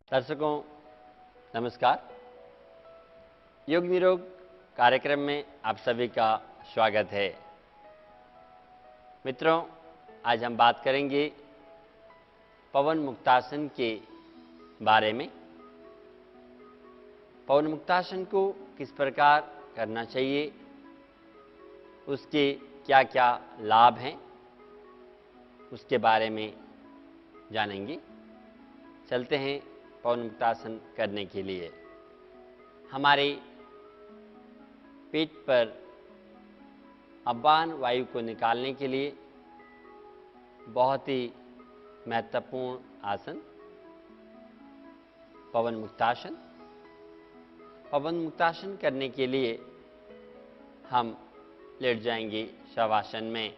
दर्शकों नमस्कार। योग निरोग कार्यक्रम में आप सभी का स्वागत है। मित्रों, आज हम बात करेंगे पवन मुक्तासन के बारे में। पवन मुक्तासन को किस प्रकार करना चाहिए, उसके क्या क्या लाभ हैं, उसके बारे में जानेंगे। चलते हैं पवन मुक्तासन करने के लिए। हमारे पेट पर अपान वायु को निकालने के लिए बहुत ही महत्वपूर्ण आसन पवन मुक्तासन। पवन मुक्तासन करने के लिए हम लेट जाएंगे शवासन में।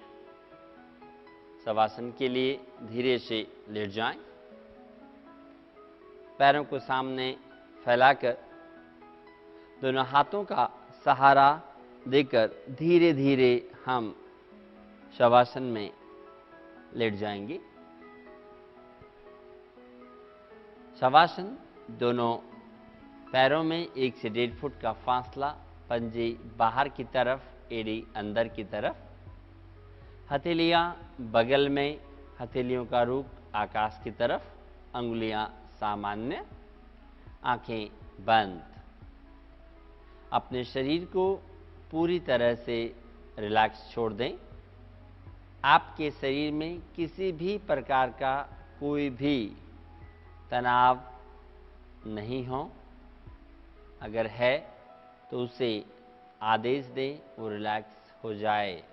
शवासन के लिए धीरे से लेट जाएं, पैरों को सामने फैलाकर दोनों हाथों का सहारा देकर धीरे धीरे हम शवासन में लेट जाएंगे। शवासन दोनों पैरों में 1 से 1.5 फुट का फासला, पंजे बाहर की तरफ, एड़ी अंदर की तरफ, हथेलियां बगल में, हथेलियों का रुख आकाश की तरफ, अंगुलियां सामान्य, आंखें बंद। अपने शरीर को पूरी तरह से रिलैक्स छोड़ दें। आपके शरीर में किसी भी प्रकार का कोई भी तनाव नहीं हो। अगर है तो उसे आदेश दें वो रिलैक्स हो जाए।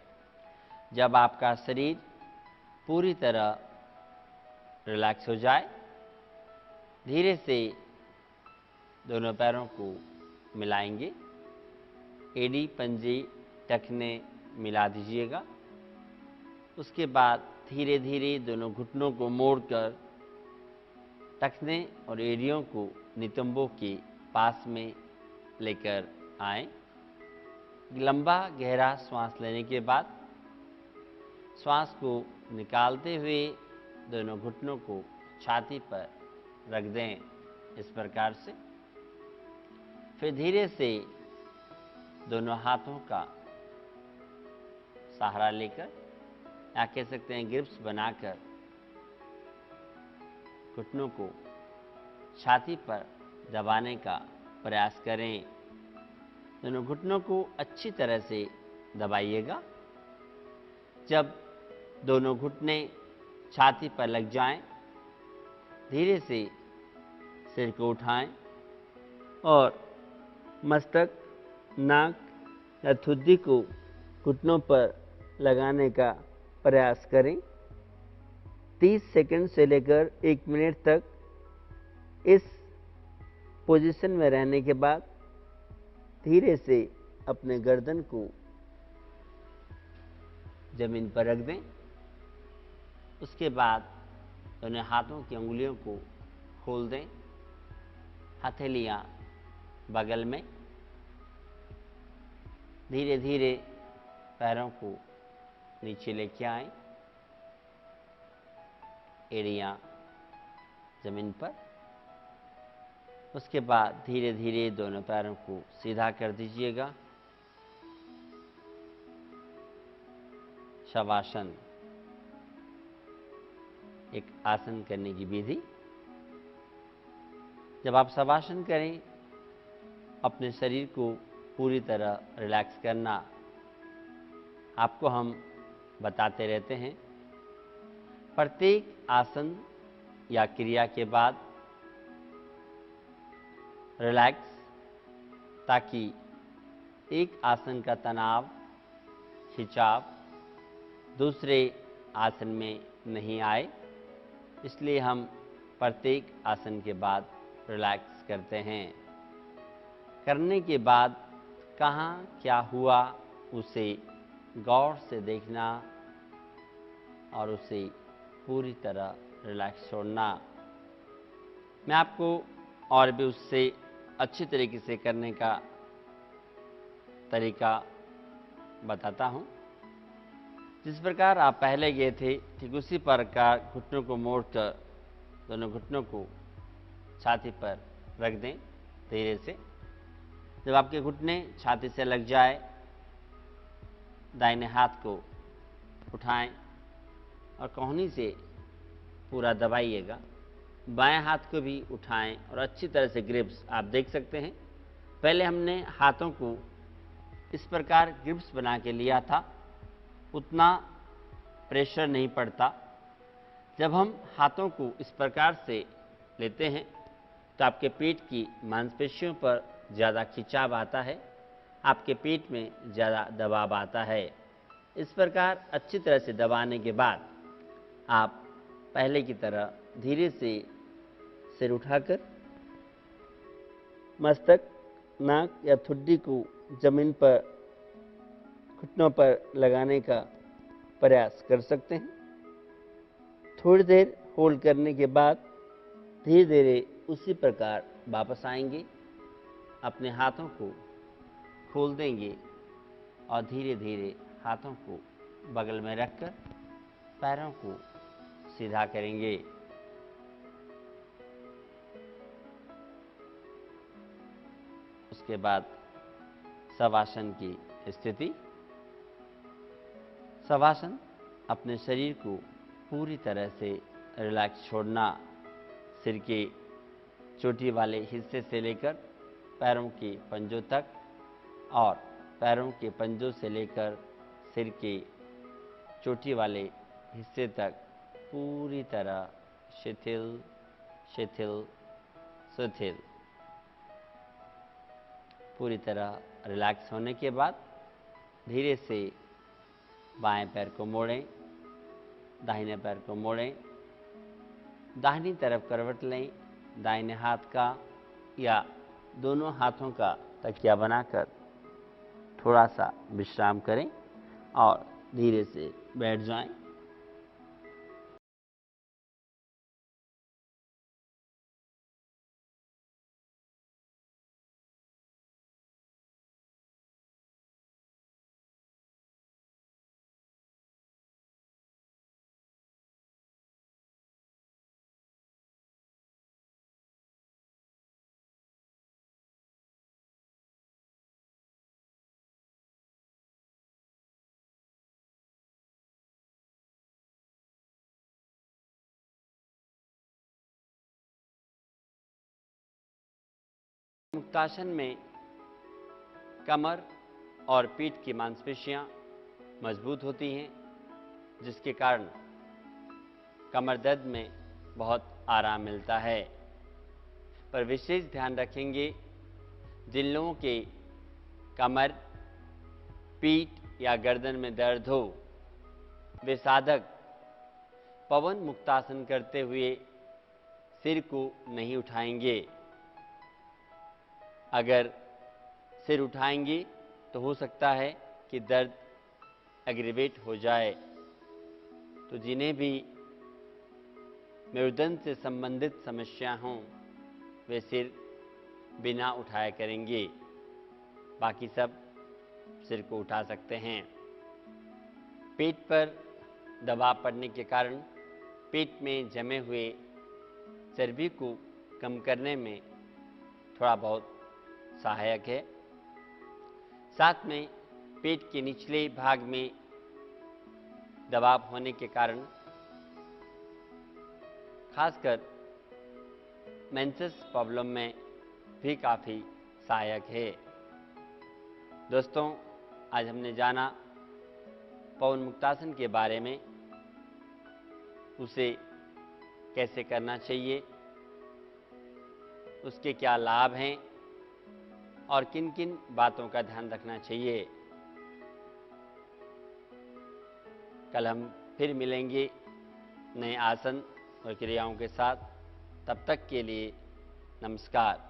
जब आपका शरीर पूरी तरह रिलैक्स हो जाए, धीरे से दोनों पैरों को मिलाएंगे। एड़ी पंजे टखने मिला दीजिएगा। उसके बाद धीरे धीरे दोनों घुटनों को मोड़कर टखने और एड़ियों को नितंबों के पास में लेकर आएं। लंबा गहरा श्वास लेने के बाद श्वास को निकालते हुए दोनों घुटनों को छाती पर रख दें, इस प्रकार से। फिर धीरे से दोनों हाथों का सहारा लेकर, या कह सकते हैं ग्रिप्स बनाकर, घुटनों को छाती पर दबाने का प्रयास करें। दोनों घुटनों को अच्छी तरह से दबाइएगा। जब दोनों घुटने छाती पर लग जाएं, धीरे से सिर को उठाएं और मस्तक, नाक या ठुड्डी को घुटनों पर लगाने का प्रयास करें। 30 सेकंड से लेकर 1 मिनट तक इस पोजीशन में रहने के बाद धीरे से अपने गर्दन को जमीन पर रख दें। उसके बाद दोनों हाथों की अंगुलियों को खोल दें। हथेलियां बगल में। धीरे धीरे पैरों को नीचे लेके आएं। एड़ियां जमीन पर। उसके बाद धीरे धीरे दोनों पैरों को सीधा कर दीजिएगा। शवासन एक आसन करने की विधि। जब आप शवासन करें, अपने शरीर को पूरी तरह रिलैक्स करना आपको हम बताते रहते हैं। प्रत्येक आसन या क्रिया के बाद रिलैक्स, ताकि एक आसन का तनाव, खिंचाव दूसरे आसन में नहीं आए। इसलिए हम प्रत्येक आसन के बाद रिलैक्स करते हैं। करने के बाद कहाँ क्या हुआ उसे गौर से देखना और उसे पूरी तरह रिलैक्स छोड़ना। मैं आपको और भी उससे अच्छी तरीके से करने का तरीका बताता हूँ। जिस प्रकार आप पहले गए थे ठीक उसी प्रकार घुटनों को मोड़कर दोनों घुटनों को छाती पर रख दें धीरे से। जब आपके घुटने छाती से लग जाए, दाहिने हाथ को उठाएं और कोहनी से पूरा दबाइएगा। बाएं हाथ को भी उठाएं और अच्छी तरह से ग्रिप्स आप देख सकते हैं। पहले हमने हाथों को इस प्रकार ग्रिप्स बना के लिया था, उतना प्रेशर नहीं पड़ता। जब हम हाथों को इस प्रकार से लेते हैं तो आपके पेट की मांसपेशियों पर ज़्यादा खिंचाव आता है, आपके पेट में ज़्यादा दबाव आता है। इस प्रकार अच्छी तरह से दबाने के बाद आप पहले की तरह धीरे से सिर उठाकर मस्तक, नाक या ठुड्डी को जमीन पर घुटनों पर लगाने का प्रयास कर सकते हैं। थोड़ी देर होल्ड करने के बाद धीरे धीरे उसी प्रकार वापस आएंगे। अपने हाथों को खोल देंगे और धीरे धीरे हाथों को बगल में रखकर पैरों को सीधा करेंगे। उसके बाद शवासन की स्थिति। शवासन अपने शरीर को पूरी तरह से रिलैक्स छोड़ना, सिर के चोटी वाले हिस्से से लेकर पैरों के पंजों तक और पैरों के पंजों से लेकर सिर के चोटी वाले हिस्से तक पूरी तरह शिथिल शिथिल शिथिल पूरी तरह रिलैक्स होने के बाद धीरे से बाएं पैर को मोड़ें, दाहिने पैर को मोड़ें, दाहिनी तरफ करवट लें, दाहिने हाथ का या दोनों हाथों का तकिया बनाकर थोड़ा सा विश्राम करें और धीरे से बैठ जाएं। मुक्तासन में कमर और पीठ की मांसपेशियां मजबूत होती हैं, जिसके कारण कमर दर्द में बहुत आराम मिलता है। पर विशेष ध्यान रखेंगे, जिन लोगों के कमर, पीठ या गर्दन में दर्द हो, वे साधक पवन मुक्तासन करते हुए सिर को नहीं उठाएंगे। अगर सिर उठाएंगे तो हो सकता है कि दर्द एग्रीवेट हो जाए। तो जिन्हें भी मेरुदंड से संबंधित समस्या हों, वे सिर बिना उठाया करेंगे। बाकी सब सिर को उठा सकते हैं। पेट पर दबाव पड़ने के कारण पेट में जमे हुए चर्बी को कम करने में थोड़ा बहुत सहायक है। साथ में पेट के निचले भाग में दबाव होने के कारण खासकर मेंसेस प्रॉब्लम में भी काफ़ी सहायक है। दोस्तों, आज हमने जाना पवन मुक्तासन के बारे में, उसे कैसे करना चाहिए, उसके क्या लाभ हैं और किन किन बातों का ध्यान रखना चाहिए। कल हम फिर मिलेंगे नए आसन और क्रियाओं के साथ। तब तक के लिए नमस्कार।